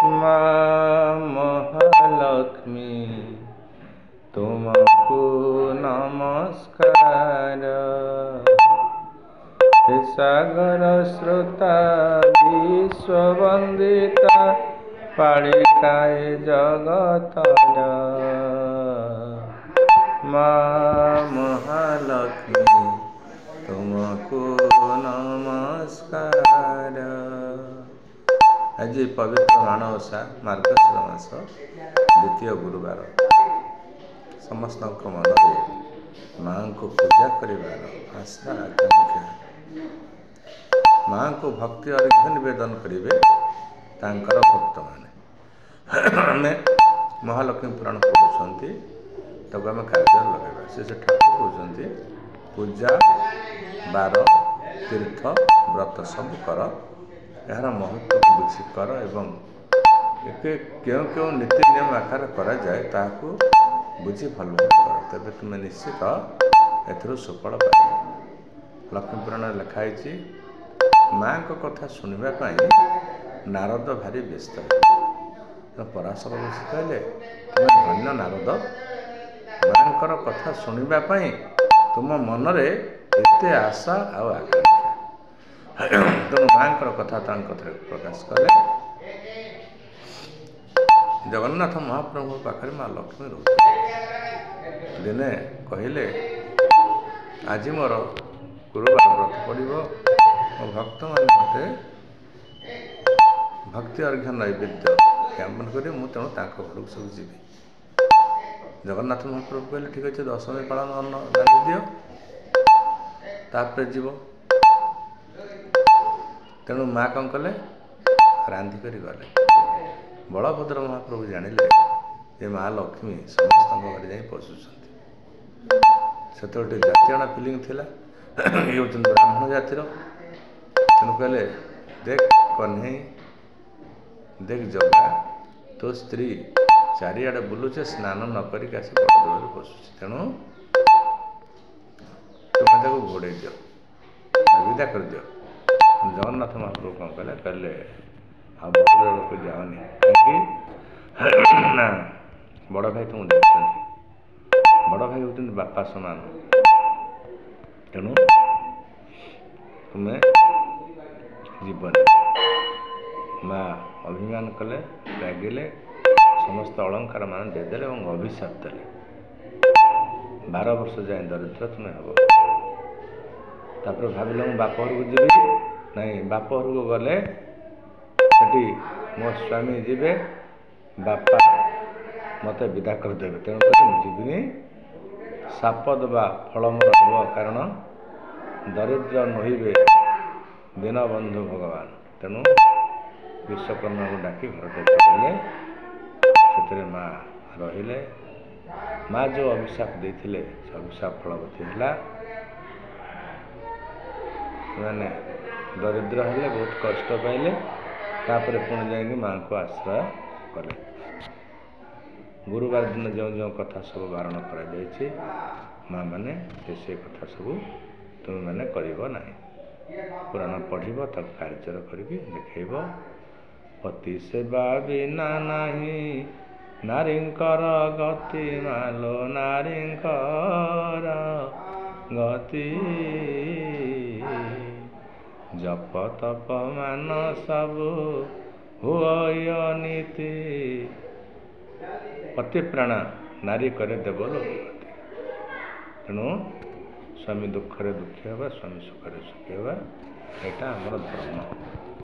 ମା ମହାଲକ୍ଷ୍ମୀ ତୁମକୁ ନମସ୍କାର। ହେ ସାଗର ସ୍ରୋତା ବିଶ୍ୱବନ୍ଦିତା ପାଳିକାଏ ଜଗତର। ମା ମହାଲକ୍ଷ୍ମୀ ତୁମକୁ ନମସ୍କାର। ଆଜି ପବିତ୍ର ମାଣବସା ମାର୍ଗଶିର ମାସ ଦ୍ୱିତୀୟ ଗୁରୁବାର। ସମସ୍ତଙ୍କ ମନରେ ମାଙ୍କୁ ପୂଜା କରିବାର ଆଶା ଆକାଂକ୍ଷା, ମାଙ୍କୁ ଭକ୍ତି ଅର୍ଘ୍ୟ ନିବେଦନ କରିବେ ତାଙ୍କର ଭକ୍ତମାନେ। ଆମେ ମହାଲକ୍ଷ୍ମୀ ପୁରାଣ ପଢ଼ୁଛନ୍ତି, ତାକୁ ଆମେ କାର୍ଯ୍ୟରେ ଲଗାଇବା। ସେ ଠାକୁର କହୁଛନ୍ତି ପୂଜା, ବାର, ତୀର୍ଥ, ବ୍ରତ ସବୁ କର, ଏହାର ମହତ୍ତ୍ୱକୁ ବୁଝି କର ଏବଂ କେଉଁ କେଉଁ ନୀତି ନିୟମ ଆକାର କରାଯାଏ ତାହାକୁ ବୁଝି ଭଲ କର, ତେବେ ତୁମେ ନିଶ୍ଚିତ ଏଥିରୁ ସୁଫଳ ପାଇବ। ଲକ୍ଷ୍ମୀ ପୁରାଣରେ ଲେଖା ହେଇଛି, ମାଙ୍କ କଥା ଶୁଣିବା ପାଇଁ ନାରଦ ଭାରି ବ୍ୟସ୍ତ ହେଲେ। ପରାଶର ଋଷି କହିଲେ, ତୁମେ ଧନ୍ୟ ନାରଦ, ମାଙ୍କର କଥା ଶୁଣିବା ପାଇଁ ତୁମ ମନରେ ଏତେ ଆଶା ଆଉ ଆକାଂକ୍ଷା। ତେଣୁ ମାଙ୍କର କଥା ତାଙ୍କ କଥାରେ ପ୍ରକାଶ କଲେ। ଜଗନ୍ନାଥ ମହାପ୍ରଭୁଙ୍କ ପାଖରେ ମା ଲକ୍ଷ୍ମୀ ରହୁଥିଲେ। ଦିନେ କହିଲେ, ଆଜି ମୋର ଗୁରୁବାର ବ୍ରତ ପଡ଼ିବ, ମୋ ଭକ୍ତମାନେ ମୋତେ ଭକ୍ତି ଅର୍ଘ୍ୟ ନୈବେଦ୍ୟ ଜ୍ଞାପନ କରିବେ, ମୁଁ ତେଣୁ ତାଙ୍କ ଘରକୁ ସବୁ ଯିବି। ଜଗନ୍ନାଥ ମହାପ୍ରଭୁ କହିଲେ, ଠିକ୍ ଅଛି, ଦଶମୀ ପାଳନ ଅନ୍ନ ରାନ୍ଧି ଦିଅ, ତାପରେ ଯିବ। ତେଣୁ ମା କ'ଣ କଲେ, ରାନ୍ଧିକରି ଗଲେ। ବଳଭଦ୍ର ମହାପ୍ରଭୁ ଜାଣିଲେ ଯେ ମା ଲକ୍ଷ୍ମୀ ସମସ୍ତଙ୍କ ଘରେ ଯାଇ ପଶୁଛନ୍ତି। ସେତେବେଳେ ଟିକେ ଜାତିଆଣା ଫିଲିଂ ଥିଲା, ଇଏ ହେଉଛନ୍ତି ବ୍ରାହ୍ମଣ ଜାତିର। ତେଣୁ କହିଲେ, ଦେଖ କହ୍ନେଇ, ଦେଖ ଜଗା, ତୋ ସ୍ତ୍ରୀ ଚାରିଆଡ଼େ ବୁଲୁଛେ, ସ୍ନାନ ନ କରିକି ଆସି ବଡ଼ଦେଉଳରେ ପଶୁଛି, ତେଣୁ ତୁମେ ତାକୁ ଘୋଡ଼େଇ ଦିଅ, ବିଦା କରିଦିଅ। ଜଗନ୍ନାଥ ମହାପ୍ରଭୁ କ'ଣ କଲେ, କହିଲେ ଆଉ ବଡ଼ଦେଉଳକୁ ଯାଅନି, କାହିଁକି ନା ବଡ଼ ଭାଇ ତୁମକୁ ଦେଖୁଛନ୍ତି। ବଡ଼ ଭାଇ ହେଉଛନ୍ତି ବାପା ସମାନ, ତେଣୁ ତୁମେ ଯିବନି। ମା ଅଭିମାନ କଲେ, ରାଗିଲେ, ସମସ୍ତ ଅଳଙ୍କାର ମାନ ଦେଇଦେଲେ ଏବଂ ଅଭିଶାପ ଦେଲେ, 12 ବର୍ଷ ଯାଏଁ ଦରିଦ୍ର ତୁମେ ହେବ। ତାପରେ ଭାବିଲେ, ମୁଁ ବାପ ଘରକୁ ଯିବି। ନାଇଁ, ବାପ ଘରକୁ ଗଲେ ସେଠି ମୋ ସ୍ୱାମୀ ଯିବେ, ବାପା ମୋତେ ବିଦା କରିଦେବେ, ତେଣୁକରି ମୁଁ ଯିବିନି। ଶାପ ଦେବା ଫଳ ମୋର ହେବ, କାରଣ ଦରିଦ୍ର ନୋହିବେ ଦୀନବନ୍ଧୁ ଭଗବାନ। ତେଣୁ ବିଶ୍ୱକର୍ମାକୁ ଡାକି ଘରଟେ କରିଲେ, ସେଥିରେ ମା ରହିଲେ। ମା ଯେଉଁ ଅଭିଶାପ ଦେଇଥିଲେ ସେ ଅଭିଶାପ ଫଳବତୀ ହେଲା। ସେମାନେ ଦରିଦ୍ର ହେଲେ, ବହୁତ କଷ୍ଟ ପାଇଲେ, ତାପରେ ପୁଣି ଯାଇକି ମାଙ୍କୁ ଆଶ୍ରୟ କଲେ। ଗୁରୁବାର ଦିନ ଯେଉଁ ଯେଉଁ କଥା ସବୁ ବାରଣ କରାଯାଇଛି, ମା ମାନେ ସେ କଥା ସବୁ ତୁମେମାନେ କରିବ ନାହିଁ। ପୁରାଣ ପଢ଼ିବ, ତାକୁ କାର୍ଯ୍ୟରେ କରିକି ଦେଖେଇବ। ପତି ସେବା ବିନା ନାହିଁ ନାରୀଙ୍କର ଗତି, ମାଲୋ ନାରୀଙ୍କର ଗତି। ଜପ ତପ ମାନ ସବୁ ହୁଅ ନୀତି, ପତିପ୍ରାଣା ନାରୀ କରେ ଦେବଲୋକ ଗତି। ତେଣୁ ସ୍ୱାମୀ ଦୁଃଖରେ ଦୁଃଖୀ ହେବା, ସ୍ୱାମୀ ସୁଖରେ ସୁଖୀ ହେବା, ଏଇଟା ଆମର ଧର୍ମ।